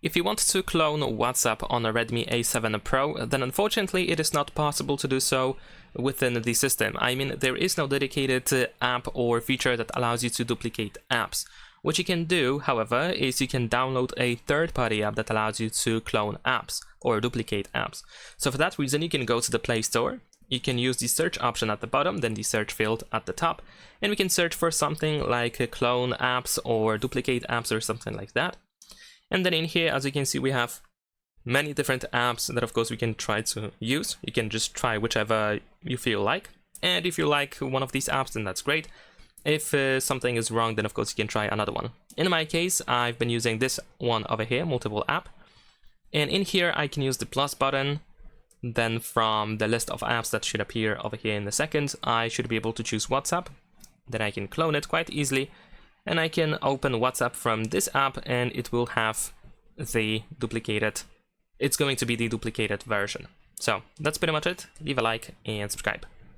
If you want to clone WhatsApp on a Redmi A7 Pro, then unfortunately it is not possible to do so within the system. I mean, there is no dedicated app or feature that allows you to duplicate apps. What you can do, however, is you can download a third-party app that allows you to clone apps or duplicate apps. So for that reason, you can go to the Play Store. You can use the search option at the bottom, then the search field at the top, and we can search for something like clone apps or duplicate apps or something like that. And then in here, as you can see, we have many different apps that of course we can try to use. You can just try whichever you feel like. And if you like one of these apps, then that's great. If something is wrong, then of course you can try another one. In my case, I've been using this one over here, multiple app. And in here, I can use the plus button. Then from the list of apps that should appear over here in a second, I should be able to choose WhatsApp. Then I can clone it quite easily. And I can open WhatsApp from this app and it will have the duplicated, it's going to be the duplicated version. So that's pretty much it. Leave a like and subscribe.